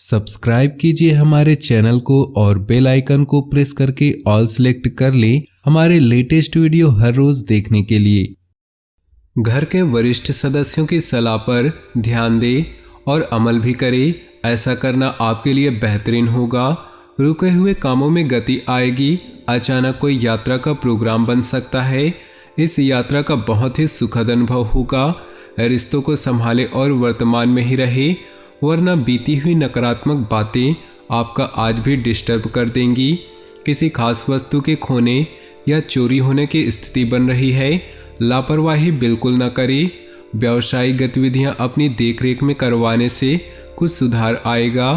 Subscribe कीजिए हमारे channel को और बेल आइकन को प्रेस करके ऑल सेलेक्ट कर लें हमारे लेटेस्ट वीडियो हर रोज देखने के लिए। घर के वरिष्ठ सदस्यों की सलाह पर ध्यान दें और अमल भी करें। ऐसा करना आपके लिए बेहतरीन होगा। रुके हुए कामों में गति आएगी। अचानक कोई यात्रा का प्रोग्राम बन सकता है। इस यात्रा का बहुत ही सुखद अनुभव होगा। रिश्तों को संभाले और वर्तमान में ही रहे, वरना बीती हुई नकारात्मक बातें आपका आज भी डिस्टर्ब कर देंगी। किसी खास वस्तु के खोने या चोरी होने की स्थिति बन रही है। लापरवाही बिल्कुल न करें। व्यावसायिक गतिविधियां अपनी देखरेख में करवाने से कुछ सुधार आएगा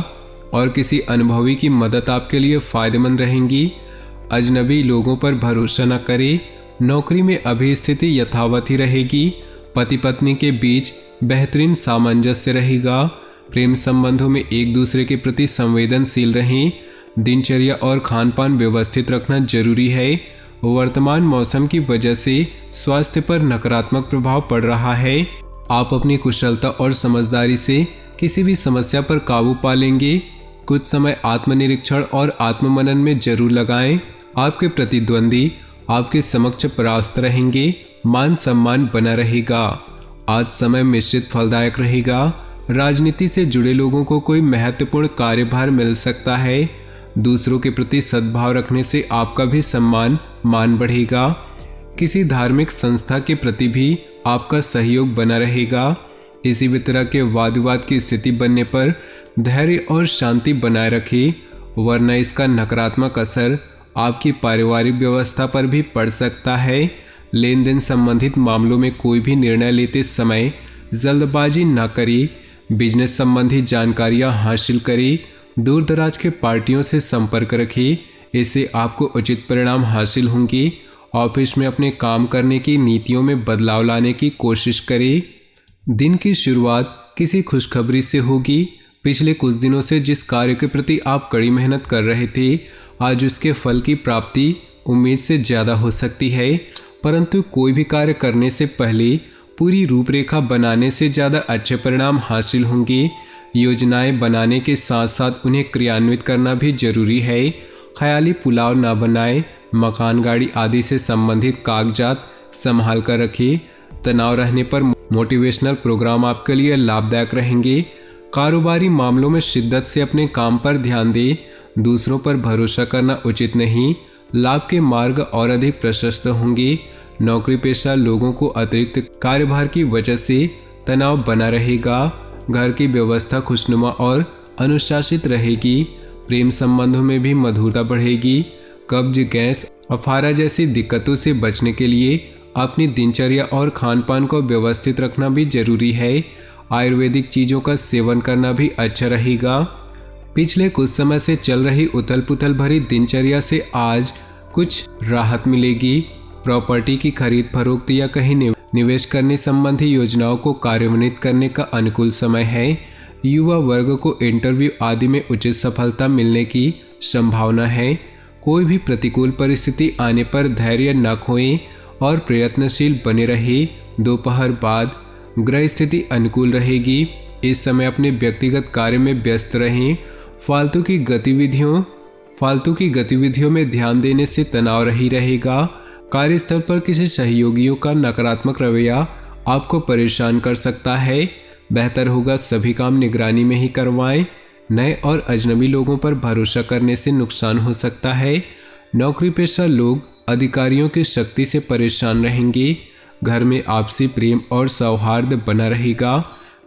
और किसी अनुभवी की मदद आपके लिए फायदेमंद रहेंगी। अजनबी लोगों पर भरोसा न करें। नौकरी में अभी स्थिति यथावत ही रहेगी। पति पत्नी के बीच बेहतरीन सामंजस्य रहेगा। प्रेम संबंधों में एक दूसरे के प्रति संवेदनशील रहें। दिनचर्या और खान पान व्यवस्थित रखना जरूरी है। वर्तमान मौसम की वजह से स्वास्थ्य पर नकारात्मक प्रभाव पड़ रहा है। आप अपनी कुशलता और समझदारी से किसी भी समस्या पर काबू पा लेंगे। कुछ समय आत्मनिरीक्षण और आत्ममनन में जरूर लगाएं। आपके प्रतिद्वंदी आपके समक्ष परास्त रहेंगे। मान सम्मान बना रहेगा। आज समय मिश्रित फलदायक रहेगा। राजनीति से जुड़े लोगों को कोई महत्वपूर्ण कार्यभार मिल सकता है। दूसरों के प्रति सद्भाव रखने से आपका भी मान बढ़ेगा। किसी धार्मिक संस्था के प्रति भी आपका सहयोग बना रहेगा। किसी भी तरह के वाद विवाद की स्थिति बनने पर धैर्य और शांति बनाए रखें, वरना इसका नकारात्मक असर आपकी पारिवारिक व्यवस्था पर भी पड़ सकता है। लेन देन संबंधित मामलों में कोई भी निर्णय लेते समय जल्दबाजी न करें। बिजनेस संबंधी जानकारियां हासिल करें। दूर दराज के पार्टियों से संपर्क रखें, इससे आपको उचित परिणाम हासिल होंगे। ऑफिस में अपने काम करने की नीतियों में बदलाव लाने की कोशिश करें। दिन की शुरुआत किसी खुशखबरी से होगी। पिछले कुछ दिनों से जिस कार्य के प्रति आप कड़ी मेहनत कर रहे थे, आज उसके फल की प्राप्ति उम्मीद से ज़्यादा हो सकती है। परंतु कोई भी कार्य करने से पहले पूरी रूपरेखा बनाने से ज़्यादा अच्छे परिणाम हासिल होंगे। योजनाएं बनाने के साथ साथ उन्हें क्रियान्वित करना भी जरूरी है। ख्याली पुलाव ना बनाएं। मकान, गाड़ी आदि से संबंधित कागजात संभाल कर रखें। तनाव रहने पर मोटिवेशनल प्रोग्राम आपके लिए लाभदायक रहेंगे। कारोबारी मामलों में शिद्दत से अपने काम पर ध्यान दें। दूसरों पर भरोसा करना उचित नहीं। लाभ के मार्ग और अधिक प्रशस्त होंगे। नौकरी पेशा लोगों को अतिरिक्त कार्यभार की वजह से तनाव बना रहेगा। घर की व्यवस्था खुशनुमा और अनुशासित रहेगी। प्रेम संबंधों में भी मधुरता बढ़ेगी। कब्ज, गैस, अफारा जैसी दिक्कतों से बचने के लिए अपनी दिनचर्या और खान पान को व्यवस्थित रखना भी जरूरी है। आयुर्वेदिक चीज़ों का सेवन करना भी अच्छा रहेगा। पिछले कुछ समय से चल रही उथल पुथल भरी दिनचर्या से आज कुछ राहत मिलेगी। प्रॉपर्टी की खरीद फरोख्त या कहीं निवेश करने संबंधी योजनाओं को कार्यान्वित करने का अनुकूल समय है। युवा वर्ग को इंटरव्यू आदि में उचित सफलता मिलने की संभावना है। कोई भी प्रतिकूल परिस्थिति आने पर धैर्य न खोएं और प्रयत्नशील बने रहे। दोपहर बाद ग्रह स्थिति अनुकूल रहेगी। इस समय अपने व्यक्तिगत कार्य में व्यस्त रहें। फालतू की गतिविधियों में ध्यान देने से तनाव रही रहेगा। कार्यस्थल पर किसी सहयोगियों का नकारात्मक रवैया आपको परेशान कर सकता है। बेहतर होगा सभी काम निगरानी में ही करवाएं। नए और अजनबी लोगों पर भरोसा करने से नुकसान हो सकता है। नौकरी पेशा लोग अधिकारियों की शक्ति से परेशान रहेंगे। घर में आपसी प्रेम और सौहार्द बना रहेगा।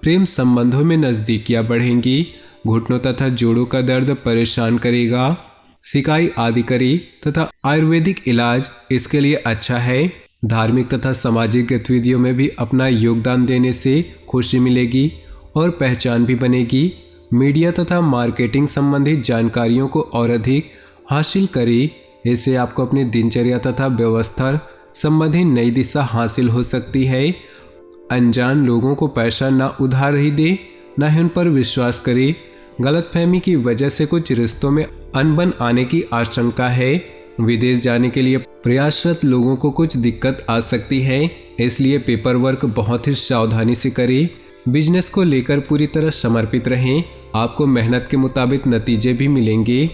प्रेम संबंधों में नज़दीकियां बढ़ेंगी। घुटनों तथा जोड़ों का दर्द परेशान करेगा। सिकाई आदि करें तथा आयुर्वेदिक इलाज इसके लिए अच्छा है। धार्मिक तथा सामाजिक गतिविधियों में भी अपना योगदान देने से खुशी मिलेगी और पहचान भी बनेगी। मीडिया तथा मार्केटिंग संबंधी जानकारियों को और अधिक हासिल करें, इससे आपको अपनी दिनचर्या तथा व्यवस्था संबंधी नई दिशा हासिल हो सकती है। अनजान लोगों को पैसा न उधार ही दे, न ही उन पर विश्वास करें। गलतफहमी की वजह से कुछ रिश्तों में अनबन आने की आशंका है। विदेश जाने के लिए प्रयासरत लोगों को कुछ दिक्कत आ सकती है, इसलिए पेपर वर्क बहुत ही सावधानी से करें। बिजनेस को लेकर पूरी तरह समर्पित रहें आपको मेहनत के मुताबिक नतीजे भी मिलेंगे।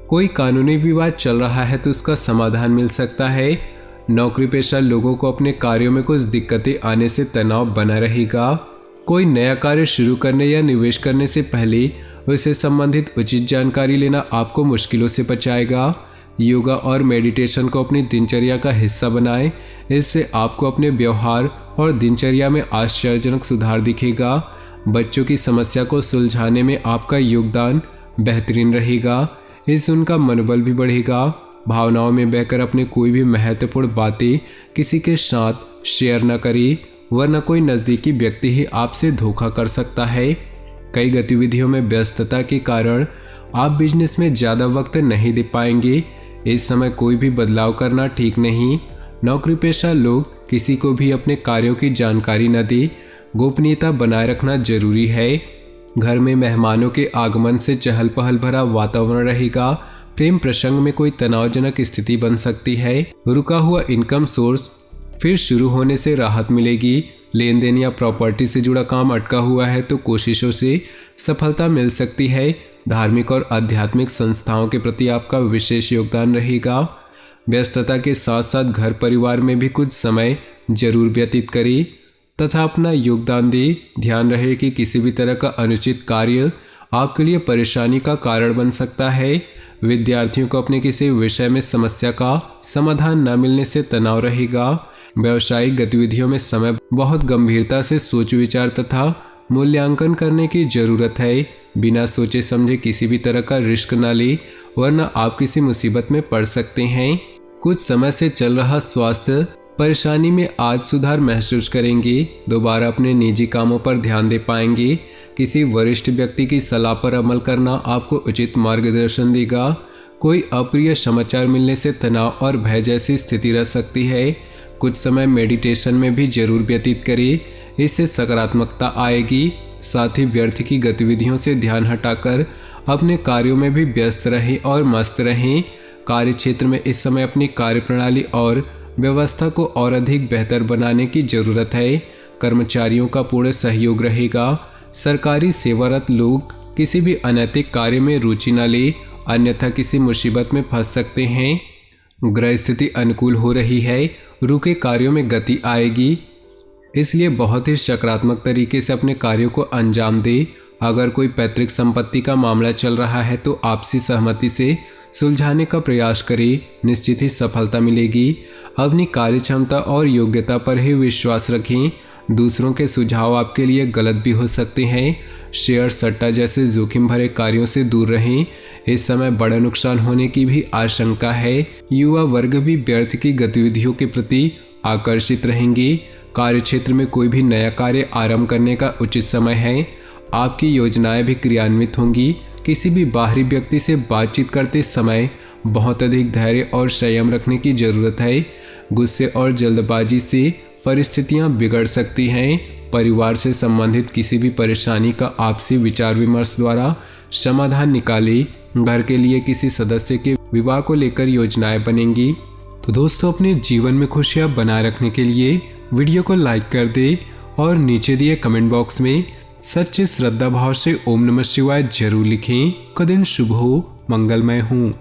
कोई कानूनी विवाद चल रहा है तो उसका समाधान मिल सकता है। नौकरी पेशा लोगों को अपने कार्यों में कुछ दिक्कतें आने से तनाव बना रहेगा। कोई नया कार्य शुरू करने या निवेश करने से पहले उससे संबंधित उचित जानकारी लेना आपको मुश्किलों से बचाएगा। योगा और मेडिटेशन को अपनी दिनचर्या का हिस्सा बनाएं। इससे आपको अपने व्यवहार और दिनचर्या में आश्चर्यजनक सुधार दिखेगा। बच्चों की समस्या को सुलझाने में आपका योगदान बेहतरीन रहेगा। इससे उनका मनोबल भी बढ़ेगा। भावनाओं में बहकर अपने कोई भी महत्वपूर्ण बातें किसी के साथ शेयर न करें, वरना कोई नज़दीकी व्यक्ति ही आपसे धोखा कर सकता है। कई गतिविधियों में व्यस्तता के कारण आप बिजनेस में ज़्यादा वक्त नहीं दे पाएंगे। इस समय कोई भी बदलाव करना ठीक नहीं। नौकरी पेशा लोग किसी को भी अपने कार्यों की जानकारी न दें। गोपनीयता बनाए रखना जरूरी है। घर में मेहमानों के आगमन से चहल पहल भरा वातावरण रहेगा। प्रेम प्रसंग में कोई तनावजनक स्थिति बन सकती है। रुका हुआ इनकम सोर्स फिर शुरू होने से राहत मिलेगी। लेन देन या प्रॉपर्टी से जुड़ा काम अटका हुआ है तो कोशिशों से सफलता मिल सकती है। धार्मिक और आध्यात्मिक संस्थाओं के प्रति आपका विशेष योगदान रहेगा। व्यस्तता के साथ साथ घर परिवार में भी कुछ समय जरूर व्यतीत करें तथा अपना योगदान दें। ध्यान रहे कि किसी भी तरह का अनुचित कार्य आपके लिए परेशानी का कारण बन सकता है। विद्यार्थियों को अपने किसी विषय में समस्या का समाधान न मिलने से तनाव रहेगा। व्यावसायिक गतिविधियों में समय बहुत गंभीरता से सोच विचार तथा मूल्यांकन करने की जरूरत है। बिना सोचे समझे किसी भी तरह का रिस्क न ले, वरना आप किसी मुसीबत में पड़ सकते हैं। कुछ समय से चल रहा स्वास्थ्य परेशानी में आज सुधार महसूस करेंगे। दोबारा अपने निजी कामों पर ध्यान दे पाएंगे। किसी वरिष्ठ व्यक्ति की सलाह पर अमल करना आपको उचित मार्गदर्शन देगा। कोई अप्रिय समाचार मिलने से तनाव और भय जैसी स्थिति रह सकती है। कुछ समय मेडिटेशन में भी जरूर व्यतीत करें, इससे सकारात्मकता आएगी। साथ ही व्यर्थ की गतिविधियों से ध्यान हटाकर अपने कार्यों में भी व्यस्त रहें और मस्त रहें। कार्य क्षेत्र में इस समय अपनी कार्यप्रणाली और व्यवस्था को और अधिक बेहतर बनाने की जरूरत है। कर्मचारियों का पूर्ण सहयोग रहेगा। सरकारी सेवारत लोग किसी भी अनैतिक कार्य में रुचि न ले, अन्यथा किसी मुसीबत में फंस सकते हैं। ग्रह स्थिति अनुकूल हो रही है। रुके कार्यों में गति आएगी, इसलिए बहुत ही सकारात्मक तरीके से अपने कार्यों को अंजाम दे। अगर कोई पैतृक संपत्ति का मामला चल रहा है तो आपसी सहमति से सुलझाने का प्रयास करें, निश्चित ही सफलता मिलेगी। अपनी कार्य क्षमता और योग्यता पर ही विश्वास रखें। दूसरों के सुझाव आपके लिए गलत भी हो सकते हैं। शेयर सट्टा जैसे जोखिम भरे कार्यों से दूर रहें। इस समय बड़ा नुकसान होने की भी आशंका है। युवा वर्ग भी व्यर्थ की गतिविधियों के प्रति आकर्षित रहेंगे। कार्य क्षेत्र में कोई भी नया कार्य आरंभ करने का उचित समय है। आपकी योजनाएं भी क्रियान्वित होंगी। किसी भी बाहरी व्यक्ति से बातचीत करते समय बहुत अधिक धैर्य और संयम रखने की जरूरत है। गुस्से और जल्दबाजी से परिस्थितियां बिगड़ सकती हैं। परिवार से संबंधित किसी भी परेशानी का आपसी विचार विमर्श द्वारा समाधान निकालें। घर के लिए किसी सदस्य के विवाह को लेकर योजनाएं बनेंगी। तो दोस्तों, अपने जीवन में खुशियां बनाए रखने के लिए वीडियो को लाइक कर दें और नीचे दिए कमेंट बॉक्स में सच्चे श्रद्धा भाव से ओम नमः शिवाय जरूर लिखें। का दिन शुभ हो, मंगलमय हो।